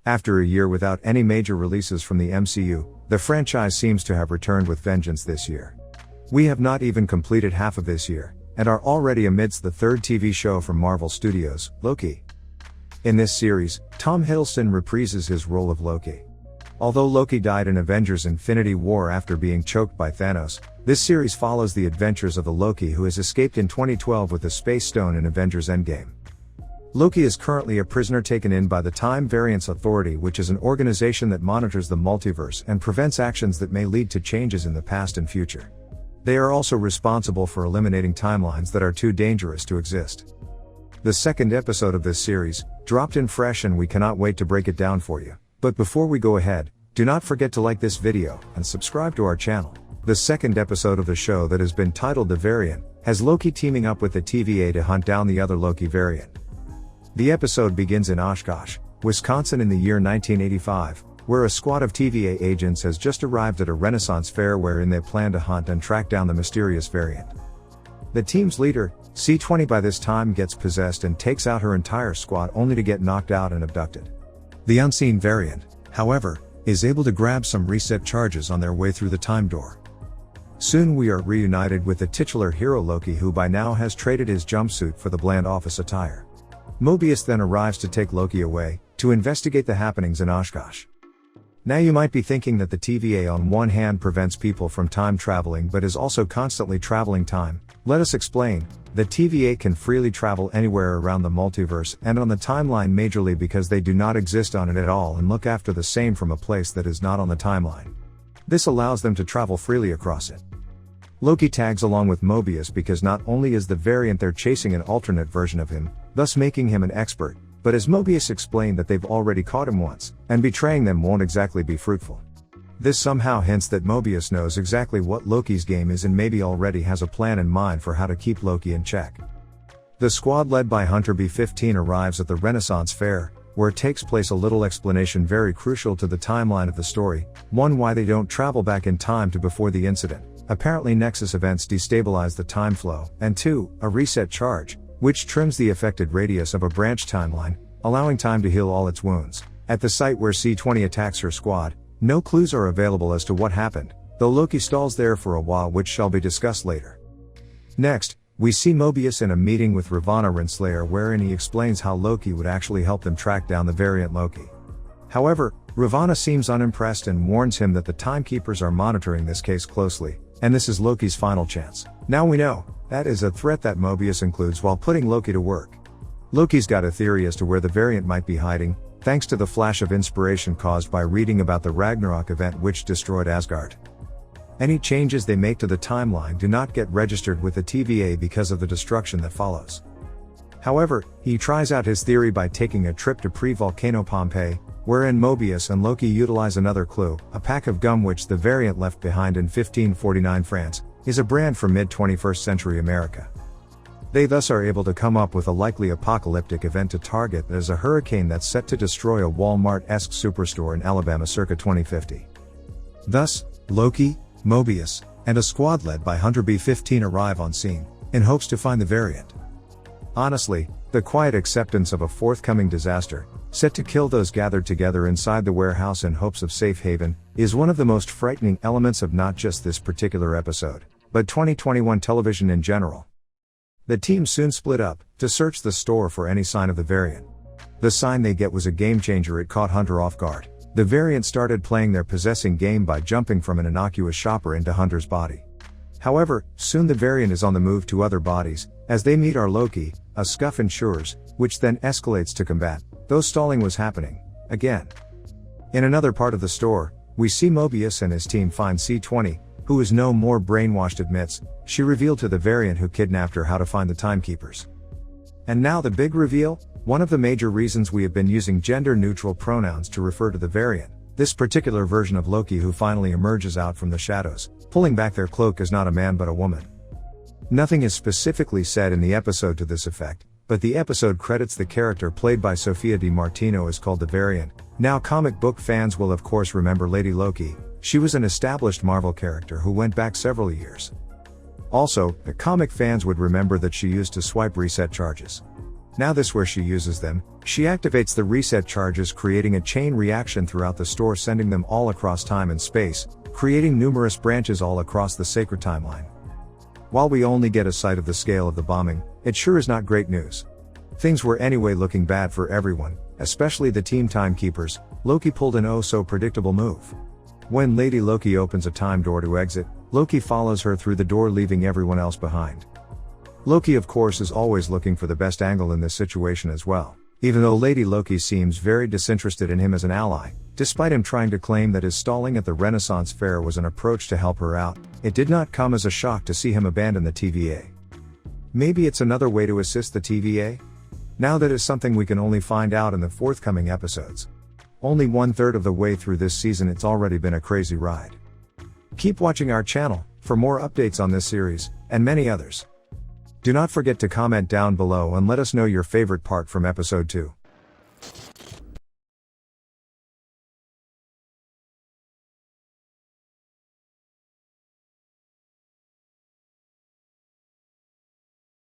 After a year without any major releases from the MCU, the franchise seems to have returned with vengeance this year. We have not even completed half of this year, and are already amidst the third TV show from Marvel Studios, Loki. In this series, Tom Hiddleston reprises his role of Loki. Although Loki died in Avengers Infinity War after being choked by Thanos, this series follows the adventures of the Loki who has escaped in 2012 with the Space Stone in Avengers Endgame. Loki is currently a prisoner taken in by the Time Variance Authority, which is an organization that monitors the multiverse and prevents actions that may lead to changes in the past and future. They are also responsible for eliminating timelines that are too dangerous to exist. The second episode of this series dropped in fresh and we cannot wait to break it down for you. But before we go ahead, do not forget to like this video and subscribe to our channel. The second episode of the show, that has been titled The Variant, has Loki teaming up with the TVA to hunt down the other Loki variant. The episode begins in Oshkosh, Wisconsin in the year 1985, where a squad of TVA agents has just arrived at a Renaissance fair wherein they plan to hunt and track down the mysterious variant. The team's leader, C-20, by this time gets possessed and takes out her entire squad only to get knocked out and abducted. The unseen variant, however, is able to grab some reset charges on their way through the time door. Soon we are reunited with the titular hero Loki, who by now has traded his jumpsuit for the bland office attire. Mobius then arrives to take Loki away, to investigate the happenings in Oshkosh. Now you might be thinking that the TVA on one hand prevents people from time traveling but is also constantly traveling time. Let us explain. The TVA can freely travel anywhere around the multiverse and on the timeline majorly because they do not exist on it at all and look after the same from a place that is not on the timeline. This allows them to travel freely across it. Loki tags along with Mobius because not only is the variant they're chasing an alternate version of him, thus making him an expert, but as Mobius explained that they've already caught him once, and betraying them won't exactly be fruitful. This somehow hints that Mobius knows exactly what Loki's game is and maybe already has a plan in mind for how to keep Loki in check. The squad led by Hunter B-15 arrives at the Renaissance Fair, where it takes place a little explanation very crucial to the timeline of the story. 1. Why they don't travel back in time to before the incident. Apparently Nexus events destabilize the time flow. And 2. A reset charge, which trims the affected radius of a branch timeline, allowing time to heal all its wounds. At the site where C-20 attacks her squad, no clues are available as to what happened, though Loki stalls there for a while, which shall be discussed later. Next, we see Mobius in a meeting with Ravonna Renslayer wherein he explains how Loki would actually help them track down the variant Loki. However, Ravonna seems unimpressed and warns him that the Timekeepers are monitoring this case closely, and this is Loki's final chance. Now we know, that is a threat that Mobius includes while putting Loki to work. Loki's got a theory as to where the variant might be hiding, thanks to the flash of inspiration caused by reading about the Ragnarok event which destroyed Asgard. Any changes they make to the timeline do not get registered with the TVA because of the destruction that follows. However, he tries out his theory by taking a trip to pre-volcano Pompeii, wherein Mobius and Loki utilize another clue. A pack of gum which the variant left behind in 1549 France, is a brand from mid-21st century America. They thus are able to come up with a likely apocalyptic event to target as a hurricane that's set to destroy a Walmart-esque superstore in Alabama circa 2050. Thus, Loki, Mobius, and a squad led by Hunter B-15 arrive on scene, in hopes to find the variant. Honestly, the quiet acceptance of a forthcoming disaster, set to kill those gathered together inside the warehouse in hopes of safe haven, is one of the most frightening elements of not just this particular episode, but 2021 television in general. The team soon split up, to search the store for any sign of the variant. The sign they get was a game changer. It caught Hunter off guard. The variant started playing their possessing game by jumping from an innocuous shopper into Hunter's body. However, soon the variant is on the move to other bodies, as they meet our Loki, a scuff ensures, which then escalates to combat, though stalling was happening, again. In another part of the store, we see Mobius and his team find C-20, who is no more brainwashed. Admits, she revealed to the variant who kidnapped her how to find the Timekeepers. And now the big reveal, one of the major reasons we have been using gender-neutral pronouns to refer to the variant. This particular version of Loki who finally emerges out from the shadows, pulling back their cloak, is not a man but a woman. Nothing is specifically said in the episode to this effect, but the episode credits the character played by Sophia Di Martino as called the variant. Now comic book fans will of course remember Lady Loki. She was an established Marvel character who went back several years. Also, the comic fans would remember that she used to swipe reset charges. Now this where she uses them, she activates the reset charges, creating a chain reaction throughout the store, sending them all across time and space, creating numerous branches all across the sacred timeline. While we only get a sight of the scale of the bombing, it sure is not great news. Things were anyway looking bad for everyone, especially the team timekeepers. Loki pulled an oh so predictable move. When Lady Loki opens a time door to exit, Loki follows her through the door, leaving everyone else behind. Loki of course is always looking for the best angle in this situation as well, even though Lady Loki seems very disinterested in him as an ally. Despite him trying to claim that his stalling at the Renaissance Fair was an approach to help her out, it did not come as a shock to see him abandon the TVA. Maybe it's another way to assist the TVA? Now that is something we can only find out in the forthcoming episodes. Only 1/3 of the way through this season, it's already been a crazy ride. Keep watching our channel for more updates on this series, and many others. Do not forget to comment down below and let us know your favorite part from episode 2.